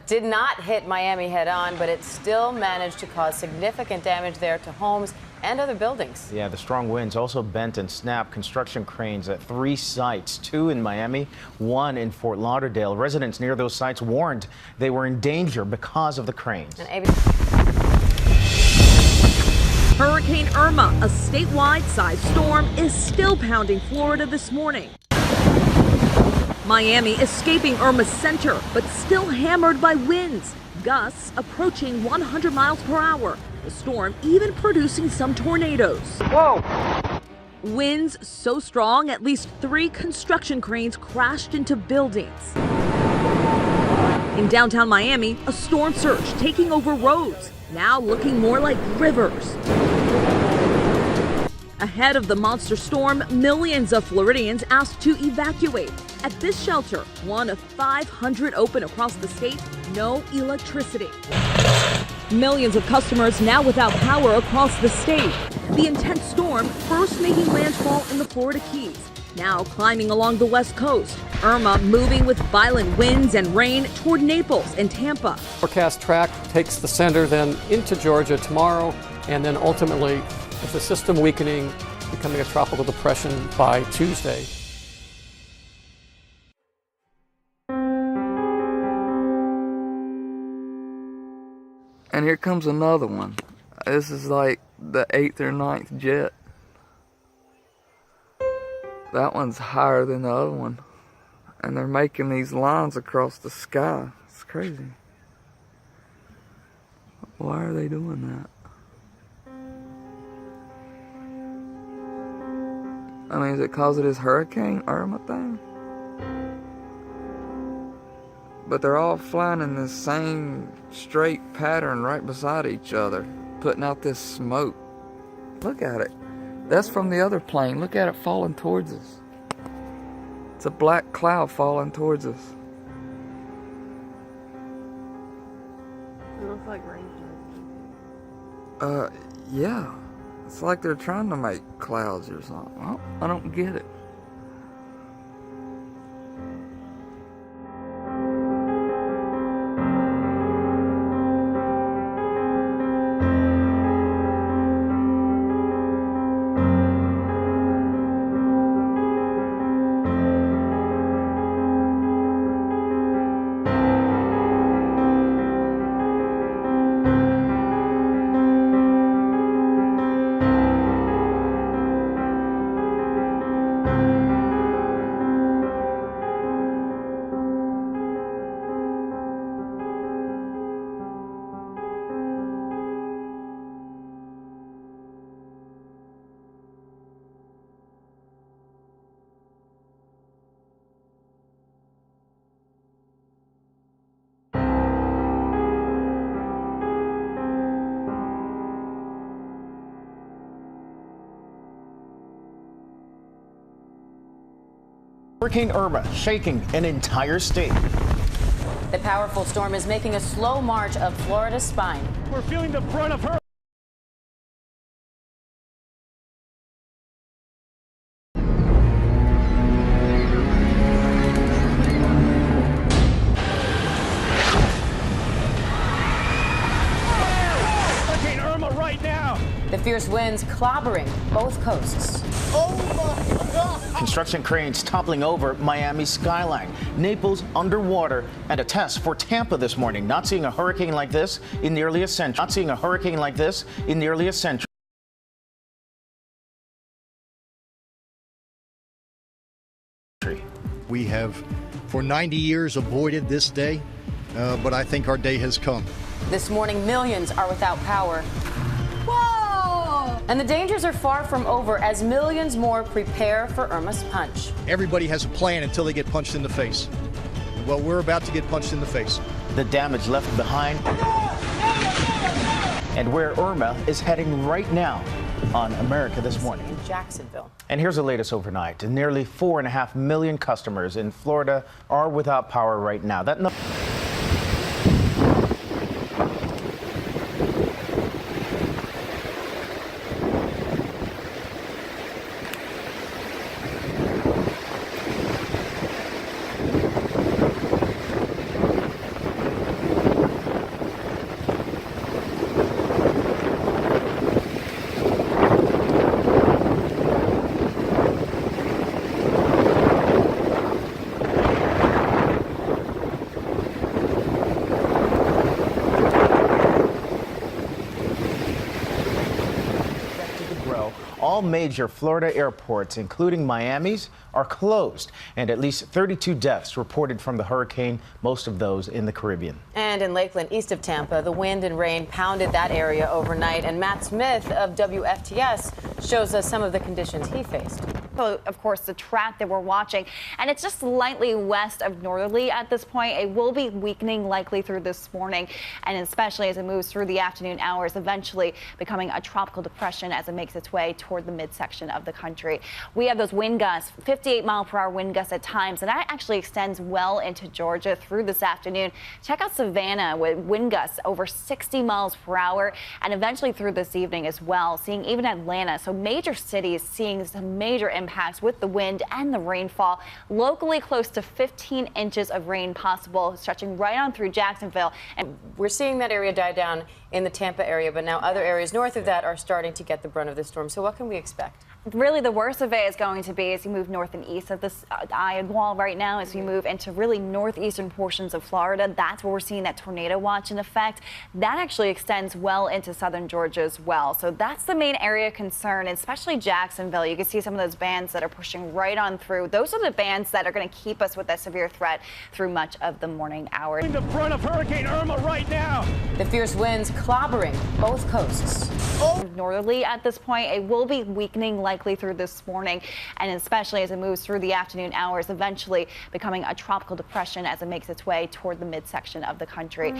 did not hit Miami head-on, but it still managed to cause significant damage there to homes and other buildings. Yeah, the strong winds also bent and snapped construction cranes at 3 sites, 2 in Miami, 1 in Fort Lauderdale. Residents near those sites warned they were in danger because of the cranes. Hurricane Irma, a statewide-sized storm, is still pounding Florida this morning. Miami escaping Irma's center, but still hammered by winds, gusts approaching 100 miles per hour. The storm even producing some tornadoes. Whoa! Winds so strong, at least 3 construction cranes crashed into buildings. In downtown Miami, a storm surge taking over roads, now looking more like rivers. Ahead of the monster storm, millions of Floridians asked to evacuate. At this shelter, one of 500 open across the state, no electricity. Millions of customers now without power across the state. The intense storm first making landfall in the Florida Keys, now climbing along the west coast. Irma moving with violent winds and rain toward Naples and Tampa. Forecast track takes the center then into Georgia tomorrow, and then ultimately, with the system weakening, becoming a tropical depression by Tuesday. And here comes another one. This is like the 8th or 9th jet. That one's higher than the other one. And they're making these lines across the sky. It's crazy. Why are they doing that? I mean, is it because of this Hurricane Irma thing? But they're all flying in the same straight pattern right beside each other, putting out this smoke. Look at it. That's from the other plane. Look at it falling towards us. It's a black cloud falling towards us. It looks like rain. Yeah. It's like they're trying to make clouds or something. I don't get it. Hurricane Irma shaking an entire state. The powerful storm is making a slow march up Florida's spine. We're feeling the brunt of her. Hurricane Irma right now. The fierce winds clobbering both coasts. Construction cranes toppling over Miami's skyline. Naples underwater, and a test for Tampa this morning. Not seeing a hurricane like this in nearly a century. Not seeing a hurricane like this in nearly a century. We have, for 90 years, avoided this day, but I think our day has come. This morning, millions are without power. And the dangers are far from over as millions more prepare for Irma's punch. Everybody has a plan until they get punched in the face. Well, we're about to get punched in the face. The damage left behind, and where Irma is heading right now on America This Morning. In Jacksonville. And here's the latest overnight. Nearly 4.5 million customers in Florida are without power right now. That all major Florida airports, including Miami's, are closed, and at least 32 deaths reported from the hurricane, most of those in the Caribbean. And in Lakeland, east of Tampa, the wind and rain pounded that area overnight. And Matt Smith of WFTS shows us some of the conditions he faced. So, of course, the track that we're watching, and it's just slightly west of northerly at this point. It will be weakening likely through this morning, and especially as it moves through the afternoon hours, eventually becoming a tropical depression as it makes its way toward the midsection of the country. We have those wind gusts, 58-mile-per-hour wind gusts at times, and that actually extends well into Georgia through this afternoon. Check out Savannah with wind gusts over 60 miles per hour, and eventually through this evening as well, seeing even Atlanta. So major cities seeing some major impacts with the wind and the rainfall. Locally, close to 15 inches of rain possible, stretching right on through Jacksonville. And we're seeing that area die down in the Tampa area, but now other areas north of that are starting to get the brunt of the storm. So what can we expect? Really, the worst of it is going to be as you move north and east of this eye wall right now, as we move into really northeastern portions of Florida. That's where we're seeing that tornado watch in effect. That actually extends well into southern Georgia as well. So that's the main area of concern, especially Jacksonville. You can see some of those bands that are pushing right on through. Those are the bands that are going to keep us with that severe threat through much of the morning hours. In the front of Hurricane Irma right now. The fierce winds clobbering both coasts. Northerly at this point, it will be weakening likely through this morning, and especially as it moves through the afternoon hours, eventually becoming a tropical depression as it makes its way toward the midsection of the country.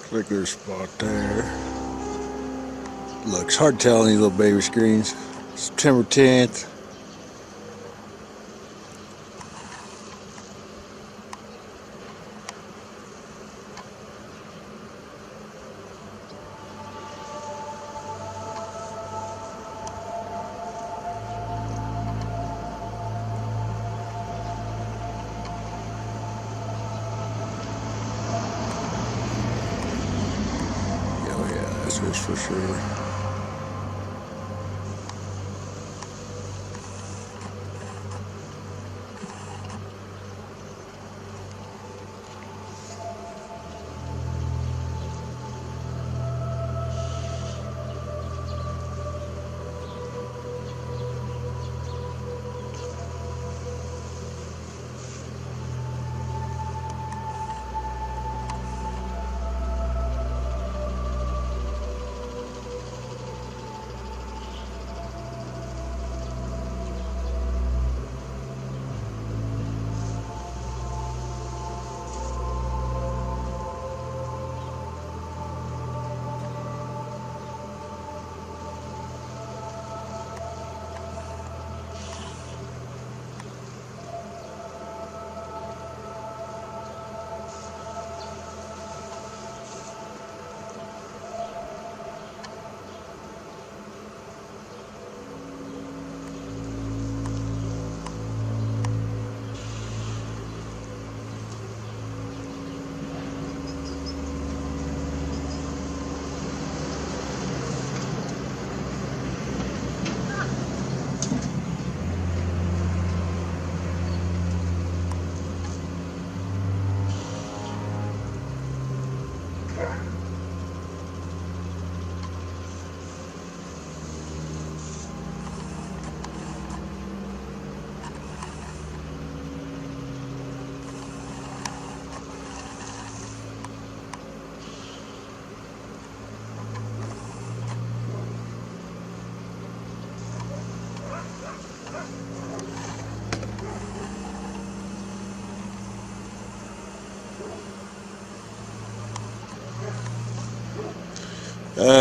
Clicker spot there. Looks hard to tell on these little baby screens. September 10th. That's for sure.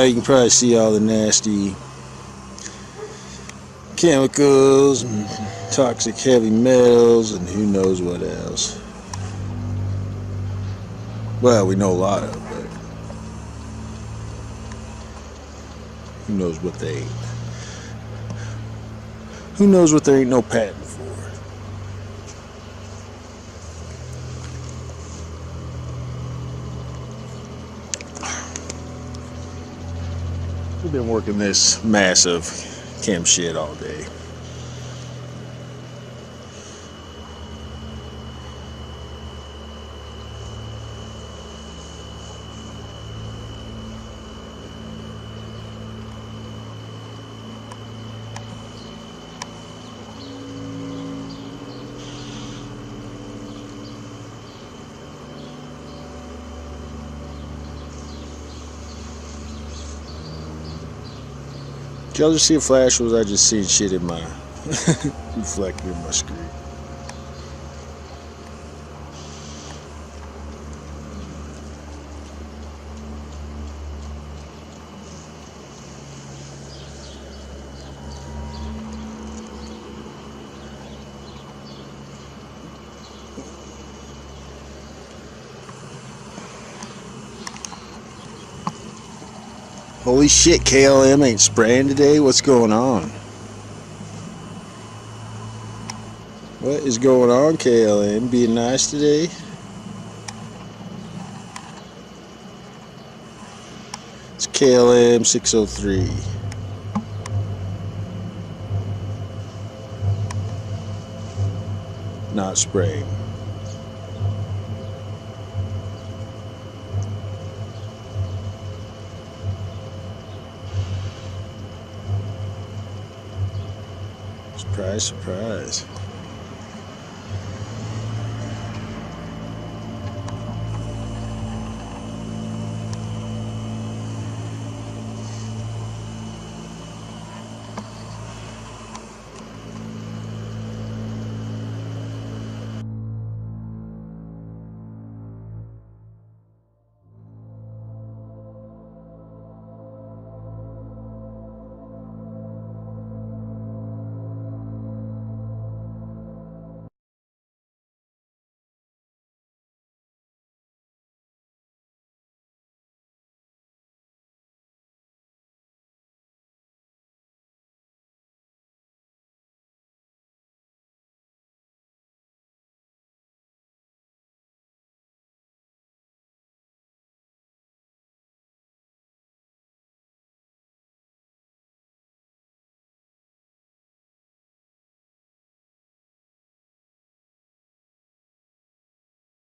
You can probably see all the nasty chemicals and toxic heavy metals and who knows what else. Well, we know a lot of, but who knows what they ain't. Who knows what there ain't no patent for. We've been working this massive chem shit all day. Did y'all just see a flash, or was I just seeing shit in my reflector in my screen? Holy shit, KLM ain't spraying today? What's going on? What is going on, KLM? Being nice today? It's KLM 603. Not spraying. Surprise, surprise.